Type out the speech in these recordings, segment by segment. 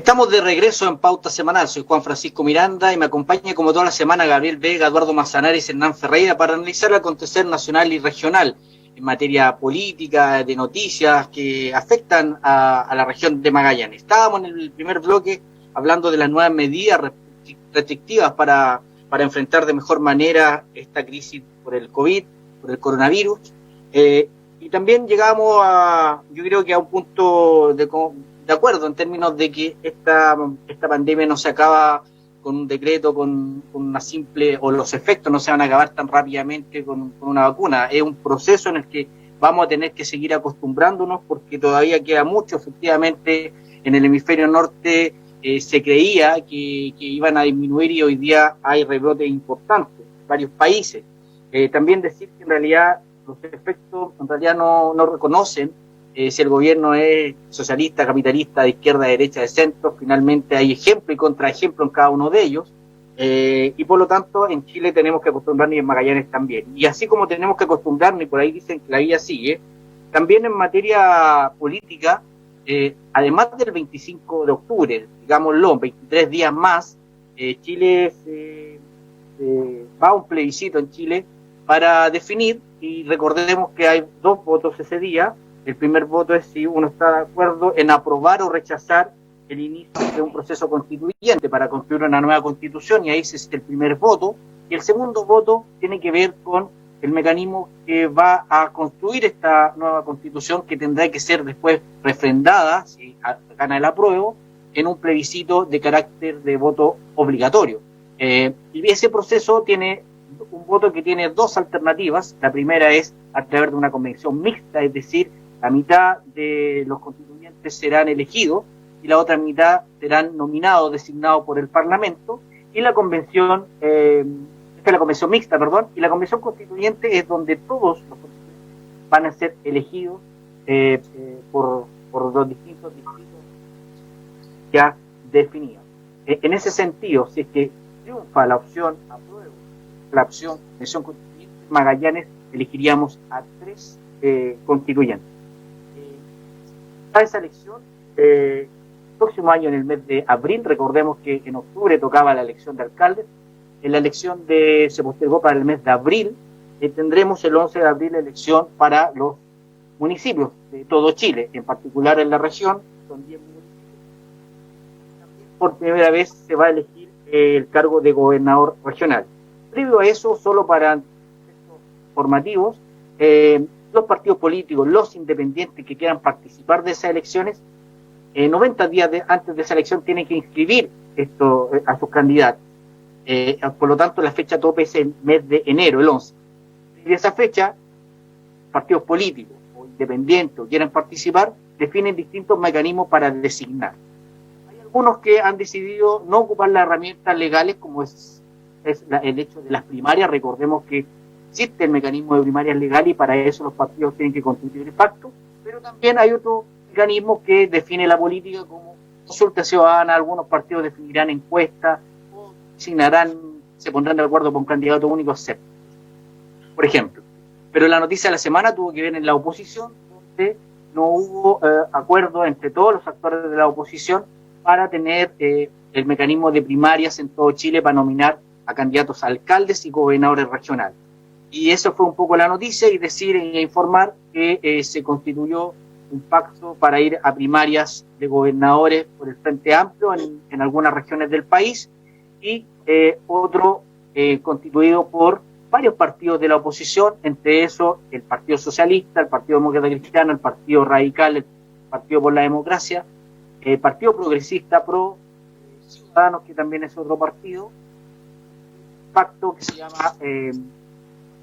Estamos de regreso en Pauta Semanal. Soy Juan Francisco Miranda y me acompaña como toda la semana Gabriel Vega, Eduardo Manzanares y Hernán Ferreira para analizar el acontecer nacional y regional en materia política, de noticias que afectan a la región de Magallanes. Estábamos en el primer bloque hablando de las nuevas medidas restrictivas para enfrentar de mejor manera esta crisis por el COVID, por el coronavirus. Y también llegamos yo creo que a un punto de acuerdo en términos de que esta pandemia no se acaba con un decreto, con una simple, o los efectos no se van a acabar tan rápidamente con una vacuna. Es un proceso en el que vamos a tener que seguir acostumbrándonos porque todavía queda mucho. Efectivamente, en el hemisferio norte se creía que iban a disminuir y hoy día hay rebrotes importantes en varios países. También decir que en realidad los efectos en realidad no reconocen si el gobierno es socialista, capitalista, de izquierda, de derecha, de centro. Finalmente hay ejemplo y contraejemplo en cada uno de ellos, y por lo tanto en Chile tenemos que acostumbrarnos y en Magallanes también. Y así como tenemos que acostumbrarnos, y por ahí dicen que la vida sigue, también en materia política, además del 25 de octubre, digámoslo, 23 días más, Chile va a un plebiscito en Chile para definir, y recordemos que hay 2 votos ese día. El primer voto es si uno está de acuerdo en aprobar o rechazar el inicio de un proceso constituyente para construir una nueva constitución, y ahí ese es el primer voto. Y el segundo voto tiene que ver con el mecanismo que va a construir esta nueva constitución, que tendrá que ser después refrendada, si gana el apruebo, en un plebiscito de carácter de voto obligatorio. Y ese proceso tiene un voto que tiene 2 alternativas. La primera es a través de una convención mixta, es decir, la mitad de los constituyentes serán elegidos y la otra mitad serán nominados, designados por el Parlamento, y la convención, esta es la convención mixta, perdón, y la convención constituyente es donde todos los constituyentes van a ser elegidos por los distintos distritos ya definidos. En ese sentido, si es que triunfa la opción apruebo, la opción convención constituyente, Magallanes elegiríamos a 3 constituyentes. Esa elección, el próximo año en el mes de abril, recordemos que en octubre tocaba la elección de alcaldes, en la elección se postergó para el mes de abril, tendremos el 11 de abril la elección para los municipios de todo Chile, en particular en la región, son 10 municipios. También por primera vez se va a elegir el cargo de gobernador regional. Previo a eso, solo para efectos formativos, los partidos políticos, los independientes que quieran participar de esas elecciones, 90 días antes de esa elección tienen que inscribir a sus candidatos. Por lo tanto, la fecha tope es el mes de enero, el 11. Y de esa fecha, partidos políticos o independientes que quieran participar definen distintos mecanismos para designar. Hay algunos que han decidido no ocupar las herramientas legales, como es el hecho de las primarias. Recordemos que existe el mecanismo de primarias legal y para eso los partidos tienen que constituir el pacto, pero también hay otro mecanismo que define la política como consulta ciudadana. Algunos partidos definirán encuestas o se pondrán de acuerdo con un candidato único, etc. Por ejemplo. Pero la noticia de la semana tuvo que ver en la oposición, donde no hubo acuerdo entre todos los actores de la oposición para tener el mecanismo de primarias en todo Chile para nominar a candidatos a alcaldes y gobernadores regionales. Y eso fue un poco la noticia, y decir e informar que se constituyó un pacto para ir a primarias de gobernadores por el Frente Amplio en algunas regiones del país, y otro constituido por varios partidos de la oposición, entre esos el Partido Socialista, el Partido Demócrata Cristiano, el Partido Radical, el Partido por la Democracia, el Partido Progresista Pro, Ciudadanos, que también es otro partido, pacto que se llama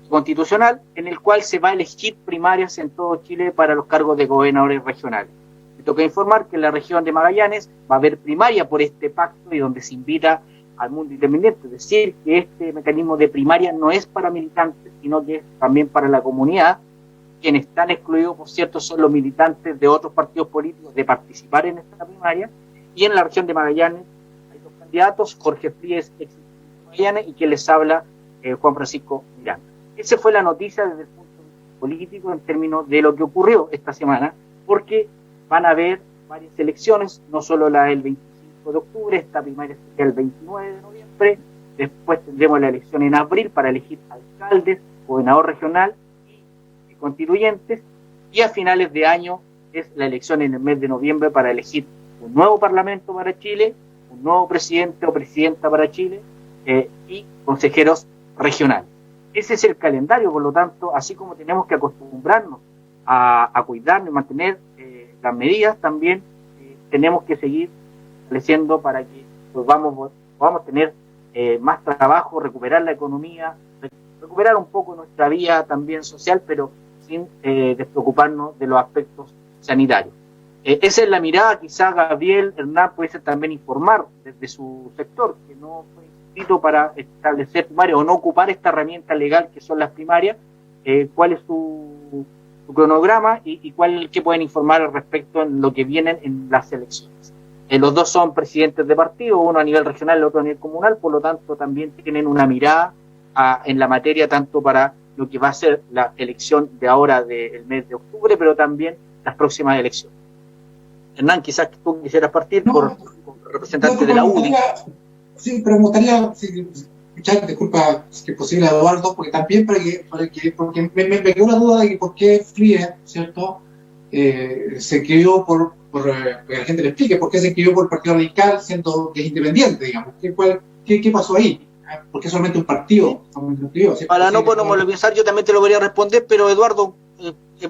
constitucional, en el cual se va a elegir primarias en todo Chile para los cargos de gobernadores regionales. Me toca informar que en la región de Magallanes va a haber primaria por este pacto, y donde se invita al mundo independiente, es decir, que este mecanismo de primaria no es para militantes, sino que es también para la comunidad. Quienes están excluidos, por cierto, son los militantes de otros partidos políticos de participar en esta primaria. Y en la región de Magallanes hay 2 candidatos, Jorge Fríes, ex de Magallanes, y quien les habla, Juan Francisco Miranda. Esa fue la noticia desde el punto de vista político en términos de lo que ocurrió esta semana, porque van a haber varias elecciones, no solo la del 25 5 de octubre, esta primaria sería el 29 de noviembre, después tendremos la elección en abril para elegir alcaldes, gobernador regional y constituyentes, y a finales de año es la elección en el mes de noviembre para elegir un nuevo parlamento para Chile, un nuevo presidente o presidenta para Chile y consejeros regionales. Ese es el calendario, por lo tanto, así como tenemos que acostumbrarnos a cuidarnos y mantener las medidas, también tenemos que seguir creciendo para que podamos tener más trabajo, recuperar la economía, recuperar un poco nuestra vida también social, pero sin despreocuparnos de los aspectos sanitarios. Esa es la mirada, quizá Gabriel Hernán puede ser también informar desde su sector, que no fue inscrito para establecer primarias o no ocupar esta herramienta legal que son las primarias, cuál es su cronograma y qué pueden informar al respecto en lo que vienen en las elecciones. Los dos son presidentes de partido, uno a nivel regional, el otro a nivel comunal, por lo tanto también tienen una mirada en la materia tanto para lo que va a ser la elección de ahora del mes de octubre, pero también las próximas elecciones. Hernán, quizás tú quisieras partir por representante de la UDI. Sí, pero me gustaría escuchar, disculpa, si es posible, a Eduardo, porque también porque me quedó la duda de que por qué FRIE, ¿cierto? Se inscribió por que la gente le explique por qué se inscribió por el Partido Radical, siendo que es independiente, digamos. ¿Qué pasó ahí? ¿Por qué solamente un partido? Para no monopolizar, yo también te lo podría responder, pero Eduardo,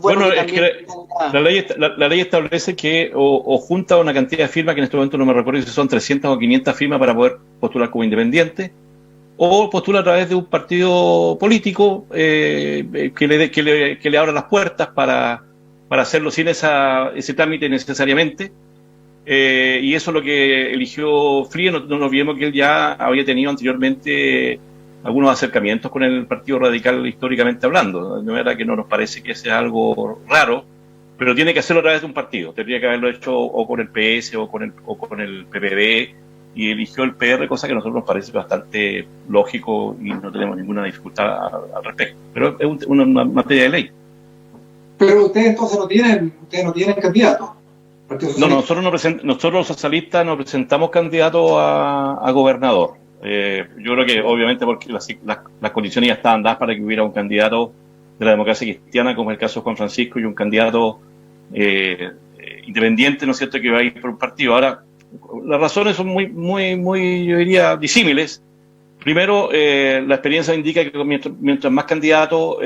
bueno, es que la ley establece que o junta una cantidad de firmas, que en este momento no me recuerdo si son 300 o 500 firmas para poder postular como independiente, o postula a través de un partido político que le abra las puertas para hacerlo sin ese trámite necesariamente. Y eso es lo que eligió FRIE. No nos olvidemos que él ya había tenido anteriormente algunos acercamientos con el Partido Radical históricamente hablando, de manera que no nos parece que sea algo raro, pero tiene que hacerlo a través de un partido. Tendría que haberlo hecho o con el PS o con el PPD, y eligió el PR, cosa que a nosotros nos parece bastante lógico y no tenemos ninguna dificultad al respecto. Pero es una materia de ley. Pero ustedes entonces no tienen candidato. No, nosotros los socialistas no presentamos candidatos a gobernador. Yo creo que obviamente porque las condiciones ya estaban dadas para que hubiera un candidato de la democracia cristiana, como es el caso de Juan Francisco, y un candidato independiente, ¿no es cierto?, que va a ir por un partido. Ahora, las razones son muy, yo diría, disímiles. Primero, la experiencia indica que mientras más candidatos,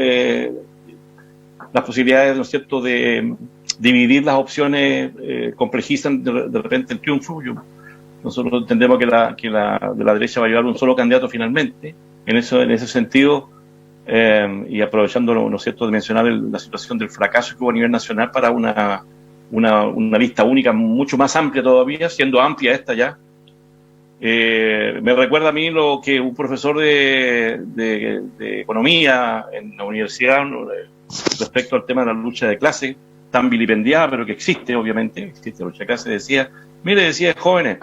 las posibilidades, ¿no es cierto?, de dividir las opciones complejizan de repente el triunfo. Nosotros entendemos que de la derecha va a llevar un solo candidato finalmente. En ese sentido, y aprovechando, ¿no es cierto?, de mencionar la situación del fracaso que hubo a nivel nacional para una lista única mucho más amplia todavía, siendo amplia esta ya. Me recuerda a mí lo que un profesor de economía en la universidad respecto al tema de la lucha de clase, tan vilipendiada, pero que existe, obviamente, existe la lucha de clase, decía, jóvenes,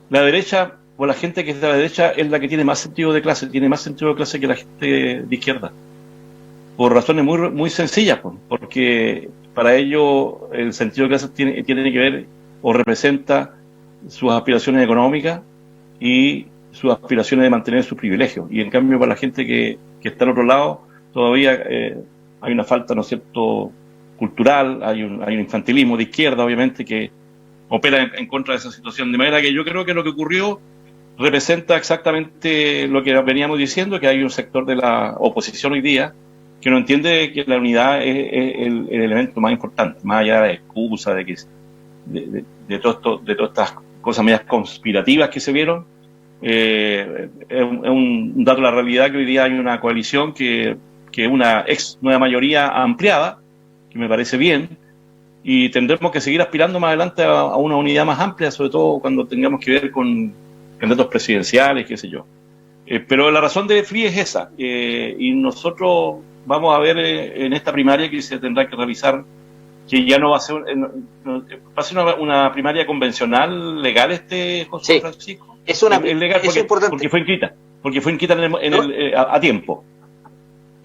la derecha, o la gente que es de la derecha, es la que tiene más sentido de clase que la gente de izquierda, por razones muy sencillas, porque para ellos el sentido de clase tiene que ver o representa sus aspiraciones económicas y sus aspiraciones de mantener sus privilegios, y en cambio para la gente que está al otro lado todavía hay una falta, ¿no es cierto?, cultural, hay un infantilismo de izquierda, obviamente, que opera en contra de esa situación, de manera que yo creo que lo que ocurrió representa exactamente lo que veníamos diciendo, que hay un sector de la oposición hoy día que no entiende que la unidad es el elemento más importante, más allá de excusas, de todas estas cosas medias conspirativas que se vieron. Es un dato de la realidad que hoy día hay una coalición que una nueva mayoría ampliada, que me parece bien, y tendremos que seguir aspirando más adelante a una unidad más amplia, sobre todo cuando tengamos que ver con candidatos presidenciales, qué sé yo. Pero la razón de FRIE es esa, y nosotros vamos a ver en esta primaria que se tendrá que realizar, que ya no va a ser, va a ser una primaria convencional, legal, José Francisco. Es legal porque, importante. porque fue inscrita a tiempo.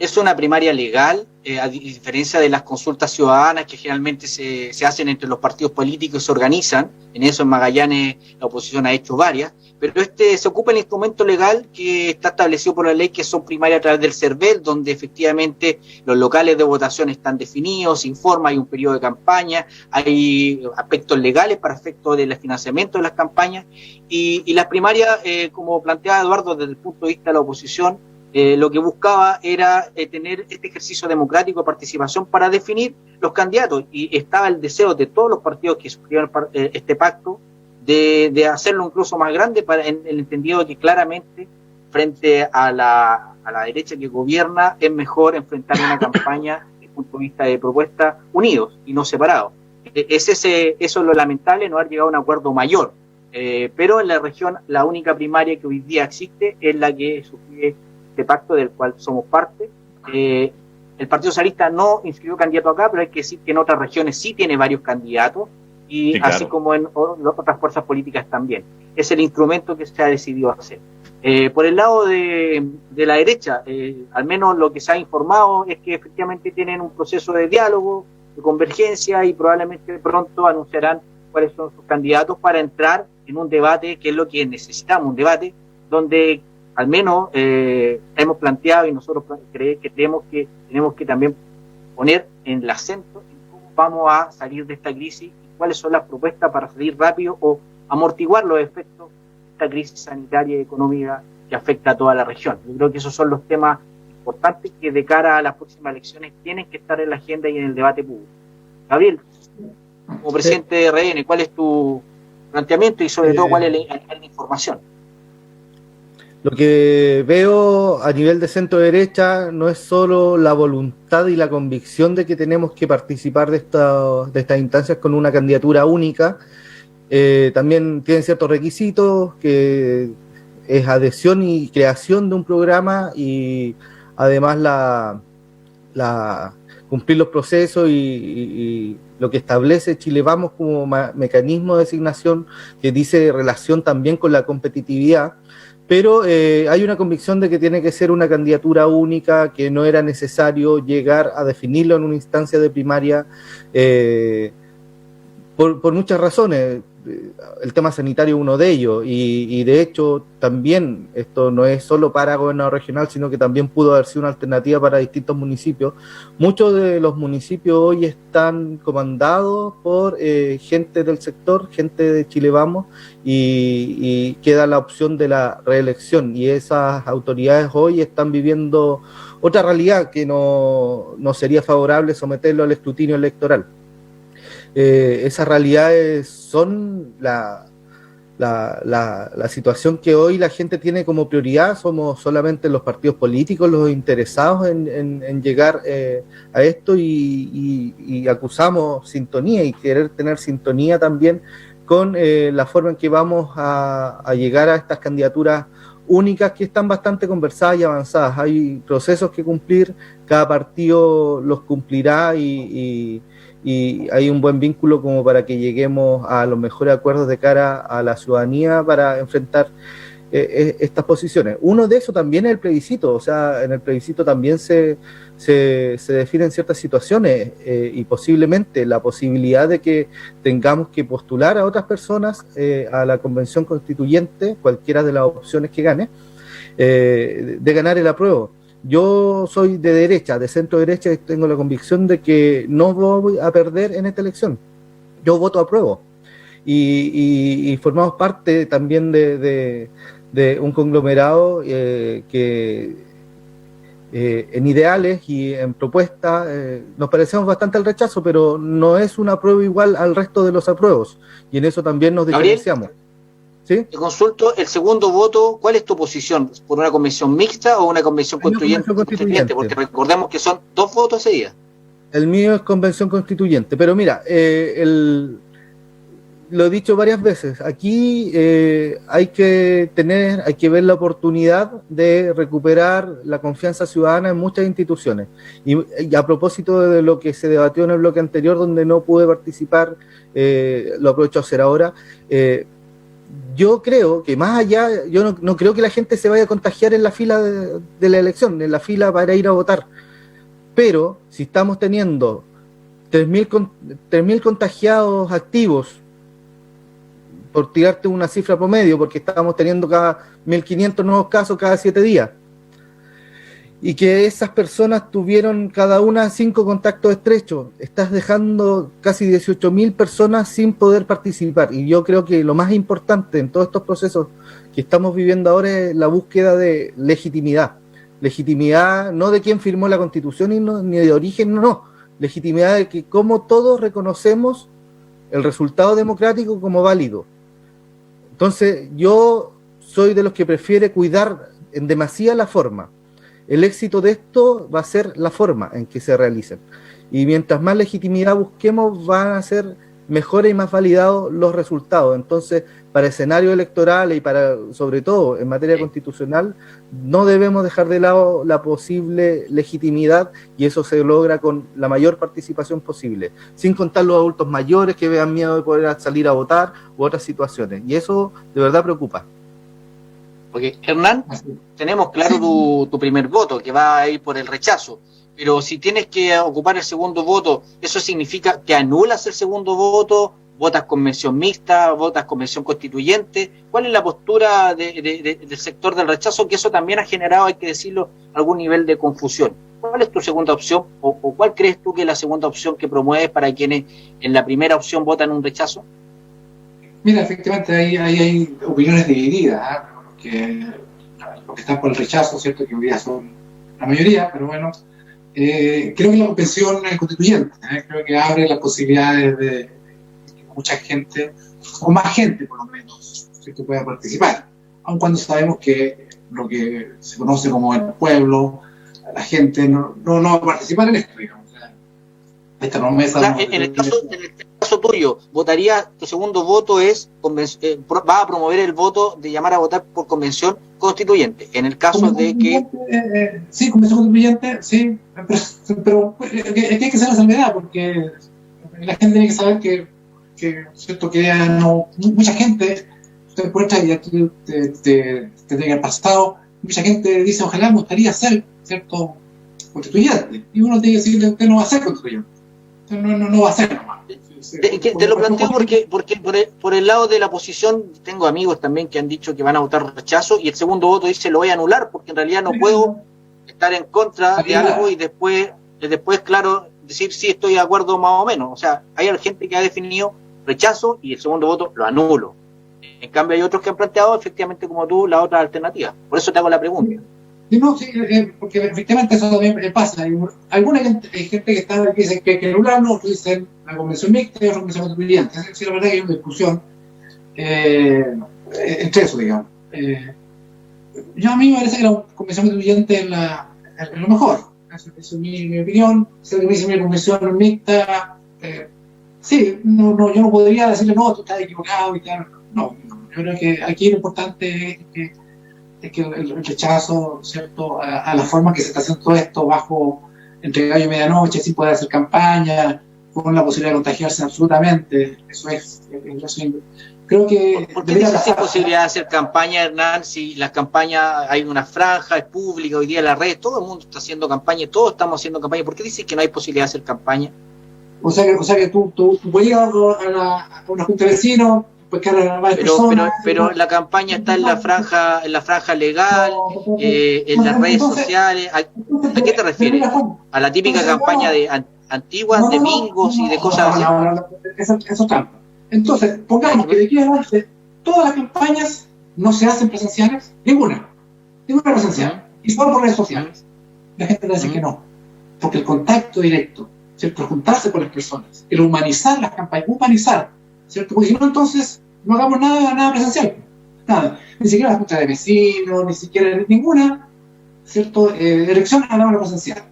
Es una primaria legal, a diferencia de las consultas ciudadanas que generalmente se hacen entre los partidos políticos y se organizan. En eso en Magallanes la oposición ha hecho varias, pero se ocupa el instrumento legal que está establecido por la ley, que son primarias a través del CERVEL, donde efectivamente los locales de votación están definidos, se informa, hay un periodo de campaña, hay aspectos legales para efectos del financiamiento de las campañas, y las primarias, como planteaba Eduardo desde el punto de vista de la oposición, lo que buscaba era tener este ejercicio democrático de participación para definir los candidatos, y estaba el deseo de todos los partidos que suscribieron este pacto de hacerlo incluso más grande, en el entendido de que claramente frente a la derecha que gobierna es mejor enfrentar una campaña desde el punto de vista de propuestas unidos y no separados. Eso es lo lamentable, no haber llegado a un acuerdo mayor, pero en la región la única primaria que hoy día existe es la que suscribe este pacto del cual somos parte. El Partido Socialista no inscribió candidato acá, pero hay que decir que en otras regiones sí tiene varios candidatos, y sí, claro, así como en otras fuerzas políticas también. Es el instrumento que se ha decidido hacer. Por el lado de la derecha, al menos lo que se ha informado es que efectivamente tienen un proceso de diálogo, de convergencia, y probablemente pronto anunciarán cuáles son sus candidatos para entrar en un debate, que es lo que necesitamos, un debate donde al menos hemos planteado, y nosotros creemos que tenemos que también poner en el acento en cómo vamos a salir de esta crisis, y cuáles son las propuestas para salir rápido o amortiguar los efectos de esta crisis sanitaria y económica que afecta a toda la región. Yo creo que esos son los temas importantes que de cara a las próximas elecciones tienen que estar en la agenda y en el debate público. Gabriel, como presidente de RN, ¿cuál es tu planteamiento y sobre todo cuál es la información? Lo que veo a nivel de centro derecha no es solo la voluntad y la convicción de que tenemos que participar de estas instancias con una candidatura única, también tienen ciertos requisitos, que es adhesión y creación de un programa, y además cumplir los procesos y lo que establece Chile Vamos como mecanismo de designación, que dice relación también con la competitividad. Pero hay una convicción de que tiene que ser una candidatura única, que no era necesario llegar a definirlo en una instancia de primaria por muchas razones. El tema sanitario es uno de ellos, y de hecho también esto no es solo para gobernador regional, sino que también pudo haber sido una alternativa para distintos municipios. Muchos de los municipios hoy están comandados por gente del sector, gente de Chile Vamos, y queda la opción de la reelección, y esas autoridades hoy están viviendo otra realidad que no sería favorable someterlo al escrutinio electoral. Esas realidades son la situación que hoy la gente tiene como prioridad. Somos solamente los partidos políticos los interesados en llegar a esto, y acusamos sintonía y querer tener sintonía también con la forma en que vamos a llegar a estas candidaturas únicas, que están bastante conversadas y avanzadas. Hay procesos que cumplir, cada partido los cumplirá, y hay un buen vínculo como para que lleguemos a los mejores acuerdos de cara a la ciudadanía para enfrentar estas posiciones. Uno de esos también es el plebiscito. O sea, en el plebiscito también se definen ciertas situaciones, y posiblemente la posibilidad de que tengamos que postular a otras personas a la convención constituyente, cualquiera de las opciones que gane, de ganar el apruebo. Yo soy de derecha, de centro derecha, y tengo la convicción de que no voy a perder en esta elección. Yo voto apruebo, y formamos parte también de un conglomerado que en ideales y en propuestas nos parecemos bastante al rechazo, pero no es un apruebo igual al resto de los apruebos, y en eso también nos diferenciamos. ¿Sí? Te consulto, el segundo voto, ¿cuál es tu posición? ¿Por una convención mixta o una convención constituyente? Porque recordemos que son 2 votos ese día. El mío es convención constituyente, pero mira, lo he dicho varias veces, aquí hay que ver la oportunidad de recuperar la confianza ciudadana en muchas instituciones. Y a propósito de lo que se debatió en el bloque anterior, donde no pude participar, lo aprovecho a hacer ahora. yo creo que más allá, yo no creo que la gente se vaya a contagiar en la fila de la elección, en la fila para ir a votar. Pero si estamos teniendo 3.000 contagiados activos, por tirarte una cifra promedio, porque estamos teniendo cada 1.500 nuevos casos cada 7 días, y que esas personas tuvieron cada una 5 contactos estrechos, estás dejando casi 18.000 personas sin poder participar. Y yo creo que lo más importante en todos estos procesos que estamos viviendo ahora es la búsqueda de legitimidad. Legitimidad no de quién firmó la Constitución ni de origen, no. Legitimidad de que como todos reconocemos el resultado democrático como válido. Entonces, yo soy de los que prefiere cuidar en demasía la forma. El éxito de esto va a ser la forma en que se realicen. Y mientras más legitimidad busquemos, van a ser mejores y más validados los resultados. Entonces, para escenarios electorales y para, sobre todo, en materia constitucional, no debemos dejar de lado la posible legitimidad, y eso se logra con la mayor participación posible, sin contar los adultos mayores que vean miedo de poder salir a votar u otras situaciones. Y eso de verdad preocupa. Porque, Hernán, tenemos claro tu primer voto, que va a ir por el rechazo. Pero si tienes que ocupar el segundo voto, ¿eso significa que anulas el segundo voto? ¿Votas convención mixta? ¿Votas convención constituyente? ¿Cuál es la postura del sector del rechazo? Que eso también ha generado, hay que decirlo, algún nivel de confusión. ¿Cuál es tu segunda opción? ¿O cuál crees tú que es la segunda opción que promueves para quienes en la primera opción votan un rechazo? Mira, efectivamente hay opiniones divididas, ¿eh? Que los que están por el rechazo, ¿cierto? Que hoy día son la mayoría, pero bueno, creo que la convención constituyente, creo que abre las posibilidades de que mucha gente, o más gente por lo menos, ¿cierto?, pueda participar, aun cuando sabemos que lo que se conoce como el pueblo, la gente no va a participar en esto, digamos. Esta promesa. Claro, en el caso tuyo, ¿votarías, tu segundo voto va a promover el voto de llamar a votar por convención constituyente? En el caso de que... sí, convención constituyente, sí, pero es que hay que hacer la salvedad, porque la gente tiene que saber que cierto, que no, mucha gente, te encuentras y aquí te tiene el pasado, mucha gente dice, ojalá me gustaría ser, ¿cierto?, constituyente, y uno tiene que decirle, usted no va a ser constituyente. No va a ser nomás. Te lo planteo porque por el lado de la oposición tengo amigos también que han dicho que van a votar rechazo, y el segundo voto dice lo voy a anular porque en realidad no puedo estar en contra de algo y después claro, decir sí estoy de acuerdo más o menos. O sea, hay gente que ha definido rechazo y el segundo voto lo anulo. En cambio hay otros que han planteado efectivamente como tú la otra alternativa. Por eso te hago la pregunta. No, sí, porque efectivamente eso también pasa. Hay alguna gente que dice que anularlo, otros dicen la convención mixta y otra convención constituyente. Sí, la verdad que hay una discusión entre eso, digamos. Yo a mí me parece que la convención constituyente es lo mejor. Esa es mi opinión. Si alguien dice mi convención mixta, sí, yo no podría decirle no, tú estás equivocado y tal. No, yo creo que aquí lo importante es que el rechazo, ¿cierto?, a la forma que se está haciendo todo esto bajo entre gallo y medianoche, sin poder hacer campaña, con la posibilidad de contagiarse absolutamente, eso es creo que... ¿Por qué dices sin posibilidad de hacer campaña, Hernán? Si las campañas, hay una franja, es pública, hoy día la red, todo el mundo está haciendo campaña, todos estamos haciendo campaña, ¿por qué dices que no hay posibilidad de hacer campaña? O sea que tú puedes ir a una junta de vecinos, pues pero la campaña está en la franja legal, en las redes sociales. ¿A qué te refieres? ¿A la típica campaña de antiguas, de bingos y de cosas así? Eso es trampa. Entonces, pongamos que de aquí adelante todas las campañas no se hacen presenciales, ninguna presencial, y solo por redes sociales. La gente le dice que no, porque el contacto directo, ¿cierto?, juntarse con las personas, el humanizar las campañas, ¿cierto? Porque si no, entonces no hagamos nada presencial, nada, ni siquiera la junta de vecinos, ni siquiera ninguna, ¿cierto?, elección a la hora presencial,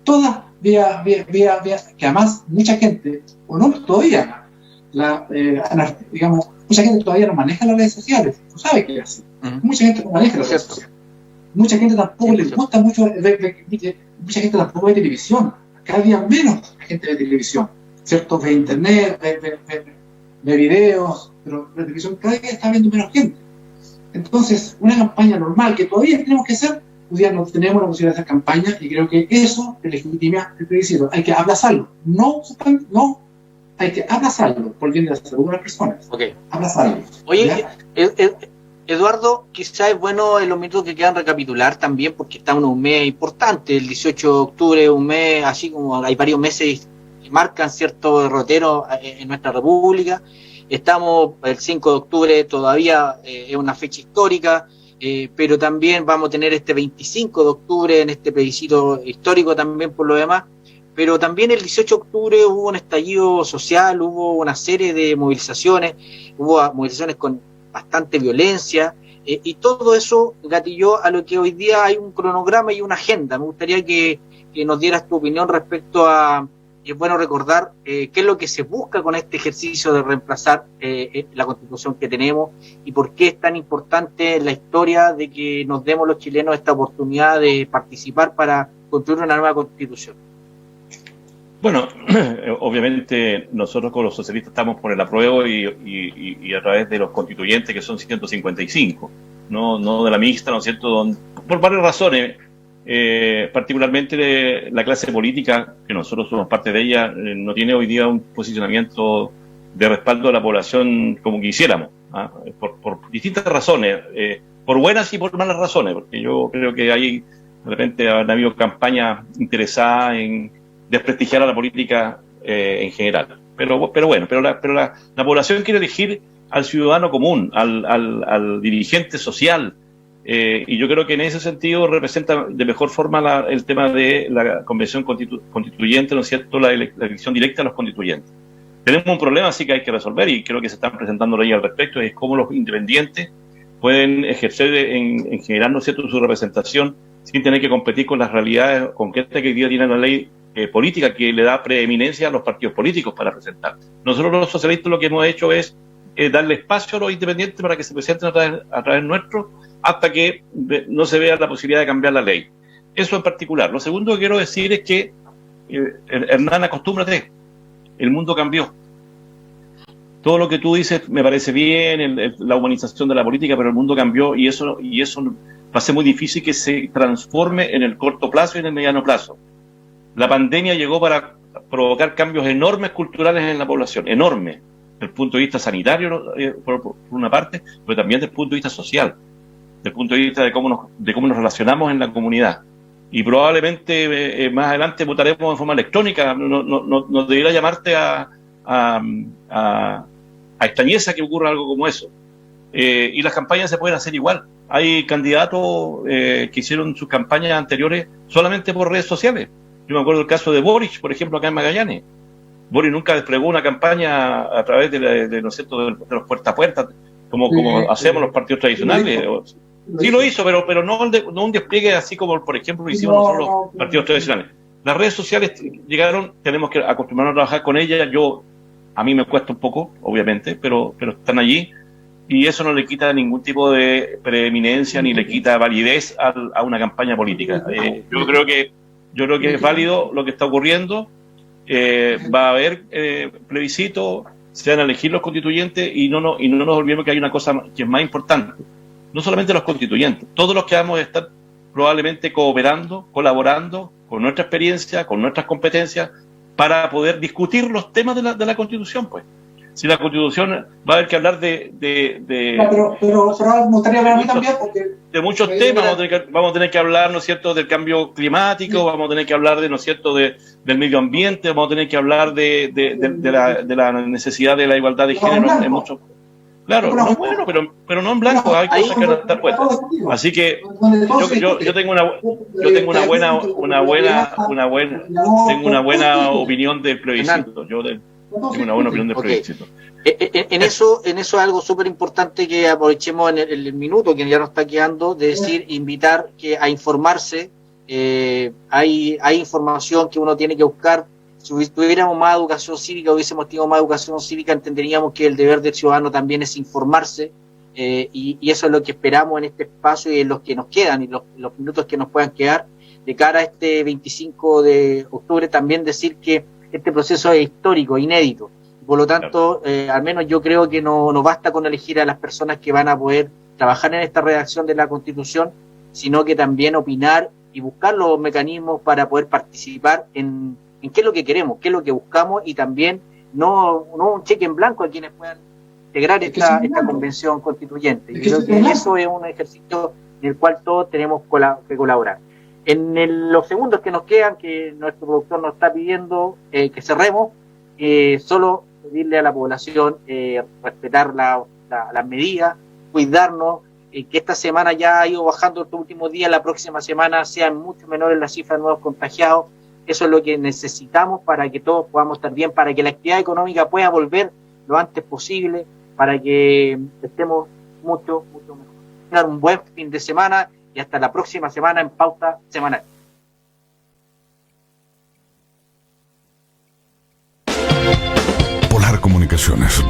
todas vía, que además mucha gente, o no todavía, digamos, mucha gente todavía no maneja las redes sociales, tú sabes que es así, mucha gente no maneja las redes sociales, mucha gente tampoco les gusta mucho, mucha gente tampoco ve televisión, cada día menos la gente ve televisión, ¿cierto?, ve internet, de videos, pero la televisión cada día está viendo menos gente. Entonces, una campaña normal que todavía tenemos que hacer, hoy día no tenemos la posibilidad de hacer campaña y creo que eso legitima el plebiscito. Hay que abrazarlo, no hay que abrazarlo por el bien de la salud de las personas. Okay. Abrazarlo. Oye, Eduardo, quizás es bueno en los minutos que quedan recapitular también, porque estamos en un mes importante, el 18 de octubre, un mes, así como hay varios meses que marcan cierto derrotero en nuestra república. Estamos el 5 de octubre, todavía es una fecha histórica, pero también vamos a tener este 25 de octubre en este plebiscito histórico también por lo demás. Pero también el 18 de octubre hubo un estallido social, hubo una serie de movilizaciones, hubo movilizaciones con bastante violencia, y todo eso gatilló a lo que hoy día hay un cronograma y una agenda. Me gustaría que nos dieras tu opinión respecto a, es bueno recordar qué es lo que se busca con este ejercicio de reemplazar la Constitución que tenemos y por qué es tan importante en la historia de que nos demos los chilenos esta oportunidad de participar para construir una nueva Constitución. Bueno, obviamente nosotros con los socialistas estamos por el apruebo y a través de los constituyentes, que son 155, no de la mixta, ¿no es cierto? Por varias razones, particularmente la clase política, que nosotros somos parte de ella, no tiene hoy día un posicionamiento de respaldo a la población como quisiéramos, por distintas razones, por buenas y por malas razones, porque yo creo que hay, de repente, han habido campañas interesadas en desprestigiar a la política en general. Pero bueno, la población quiere elegir al ciudadano común, al dirigente social, y yo creo que en ese sentido representa de mejor forma el tema de la convención constituyente, ¿no es cierto?, la elección directa a los constituyentes. Tenemos un problema así que hay que resolver, y creo que se están presentando leyes al respecto, es cómo los independientes pueden ejercer en general, ¿no es cierto?, su representación sin tener que competir con las realidades concretas que hoy día tiene la ley política, que le da preeminencia a los partidos políticos para presentar. Nosotros los socialistas lo que hemos hecho es darle espacio a los independientes para que se presenten a través nuestro hasta que no se vea la posibilidad de cambiar la ley. Eso en particular. Lo segundo que quiero decir es que, Hernán, acostúmbrate, el mundo cambió. Todo lo que tú dices me parece bien, la humanización de la política, pero el mundo cambió y eso va a ser muy difícil que se transforme en el corto plazo y en el mediano plazo. La pandemia llegó para provocar cambios enormes culturales en la población, enormes, desde el punto de vista sanitario, por una parte, pero también desde el punto de vista social, desde el punto de vista de cómo nos relacionamos en la comunidad. Y probablemente más adelante votaremos en forma electrónica. No debería llamarte a extrañeza que ocurra algo como eso. Y las campañas se pueden hacer igual. Hay candidatos que hicieron sus campañas anteriores solamente por redes sociales. Yo me acuerdo del caso de Boric, por ejemplo, acá en Magallanes. Boric nunca desplegó una campaña a través ¿no es cierto?, de los puerta a puerta, como hacemos los partidos tradicionales. Sí lo hizo, pero no un despliegue así como, por ejemplo, lo hicimos nosotros los partidos tradicionales. Las redes sociales llegaron, tenemos que acostumbrarnos a trabajar con ellas. A mí me cuesta un poco, obviamente, pero están allí, y eso no le quita ningún tipo de preeminencia ni le quita validez a una campaña política. Yo creo que es válido lo que está ocurriendo. Va a haber plebiscito, se van a elegir los constituyentes, y no nos olvidemos que hay una cosa que es más importante. No solamente los constituyentes, todos los que vamos a estar probablemente cooperando, colaborando con nuestra experiencia, con nuestras competencias, para poder discutir los temas de la Constitución, pues. Si la Constitución va a haber que hablar de pero me gustaría ver a mí también, porque de muchos temas, vamos a tener que hablar, ¿no es cierto?, del cambio climático, vamos a tener que hablar ¿no es cierto?, del medio ambiente, vamos a tener que hablar de la necesidad de la igualdad de género en muchos. Claro, pero no en blanco, hay cosas que no están puestas. Así que yo tengo una buena opinión del plebiscito. Tengo una buena opinión del plebiscito. En eso es algo súper importante que aprovechemos en el minuto que ya nos está quedando, de decir, invitar a informarse. Hay información que uno tiene que buscar. Si tuviéramos más educación cívica, hubiésemos tenido más educación cívica, entenderíamos que el deber del ciudadano también es informarse, y eso es lo que esperamos en este espacio y en los que nos quedan y los minutos que nos puedan quedar de cara a este 25 de octubre. También decir que este proceso es histórico, inédito, Por lo tanto, al menos yo creo que no basta con elegir a las personas que van a poder trabajar en esta redacción de la Constitución, sino que también opinar y buscar los mecanismos para poder participar en qué es lo que queremos, qué es lo que buscamos, y también no un cheque en blanco a quienes puedan integrar esta convención constituyente. Yo creo que eso es un ejercicio en el cual todos tenemos que colaborar. Los segundos que nos quedan, que nuestro productor nos está pidiendo que cerremos, solo pedirle a la población respetar las medidas, cuidarnos, que esta semana ya ha ido bajando estos últimos días, la próxima semana sean mucho menores las cifras de nuevos contagiados. Eso es lo que necesitamos para que todos podamos estar bien, para que la actividad económica pueda volver lo antes posible, para que estemos mucho mejor. Tengan un buen fin de semana y hasta la próxima semana en Pauta Semanal. Polar Comunicaciones.